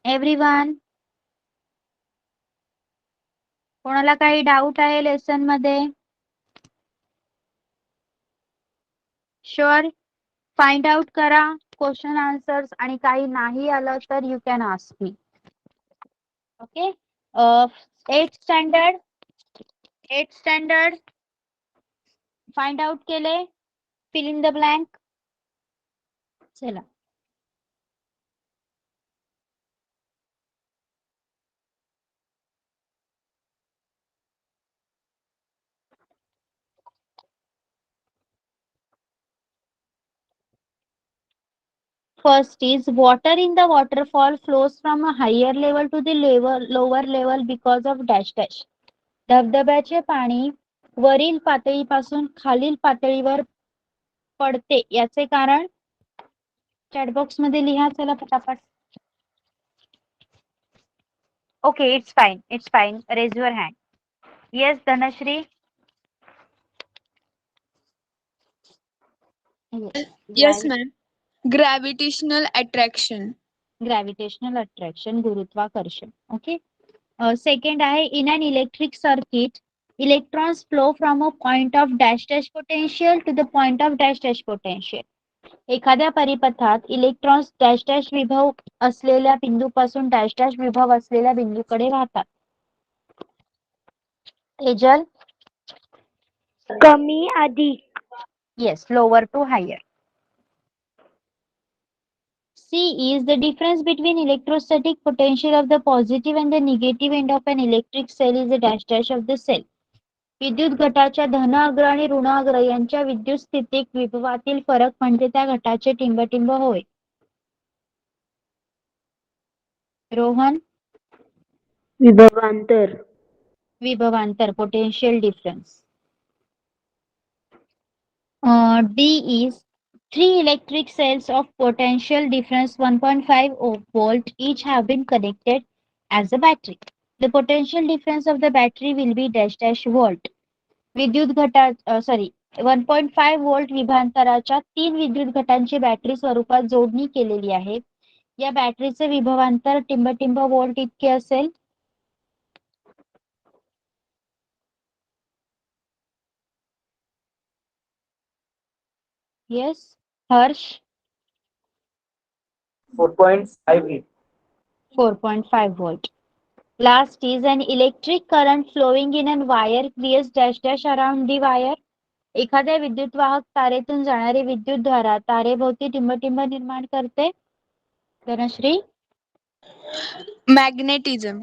everyone. कोणाला काही डाऊट आहे लेसन मध्ये? शुअर फाइंड आउट करा क्वेश्चन आन्सर्स, आणि काही नाही आलं तर you can ask me. Okay. 8th standard find out केले? Fill in the blank. चला. First is water in the waterfall flows from a higher level to the lower level because of dash dash. धबधब्याचे पाणी वरील पातळीपासून खालील पातळीवर पडते याचे कारण? चॅटबॉक्स मध्ये लिहा चला पटापट. Okay, it's fine. Raise your hand. Yes Dhanashree. Yes, ma'am. Gravitational attraction. Gravitational attraction, गुरुत्वाकर्षण. ओके. सेकंड आहे in an electric circuit electrons flow from a point of dash dash potential to the point of dash dash potential. एखाद्या परिपथात electrons dash dash विभव असलेल्या बिंदूपासून dash dash विभव असलेल्या बिंदूकडे वाहतात. एजल. कमी अधिक. Yes, lower to higher. C is the difference between electrostatic potential of the positive and the negative end of an electric cell is a dash dash of the cell. विद्युत घटाच्या धन अग्र आणि ऋण अग्र यांच्या विद्युत स्थितिक विभवातील फरक म्हणजे त्या घटाचे टिंबटिंब होय. रोहन. विभवांतर. विभवांतर, potential difference. D is 3 electric cells of potential difference 1.5 volt each have been connected as a battery. The potential difference of the battery will be dash dash volt. विद्युत घटा 1.5 व्होल्ट विभांतराच्या 3 विद्युत घटांची बॅटरी स्वरूपात जोडणी केलेली आहे. या बॅटरीचे विभवांतर टिंबटिंब व्होल्ट इतके असेल. Yes Harsh. 4.5 4.5 volt. Last is an electric current flowing in a wire creates dash dash around the wire. एखाद्या विद्युतवाहक तारेतून जाणारी विद्युतधारा तारेभोवती टिंबटिंब निर्माण करते. धनश्री. Magnetism.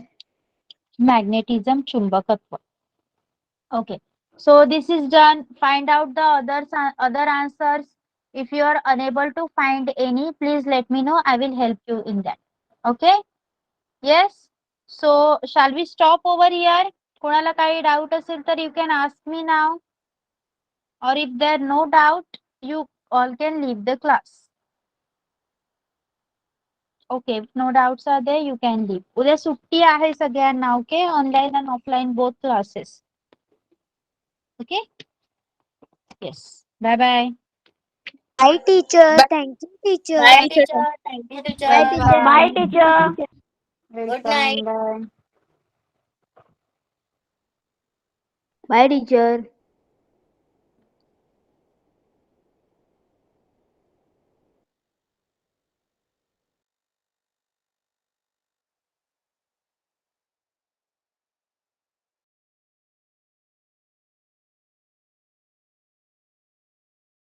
मॅग्नेटिझम, चुंबकत्व. Okay, so this is done. Find out the other answers. If you are unable to find any, please let me know. I will help you in that. Okay? Yes. So shall we stop over here? कोणाला काही doubt असेल तर you can ask me now. Or if there no doubt, you all can leave the class. Okay, if no doubts are there, you can leave. उद्या सुट्टी आहे सगळ्यांना. Okay, online and offline both classes. Okay. Yes. Bye bye. Bye teacher. Bye, Thank you teacher. bye, teacher. teacher. Thank you, Bye teacher. teacher. Welcome. Bye teacher. Good night. Welcome. Bye. Bye teacher.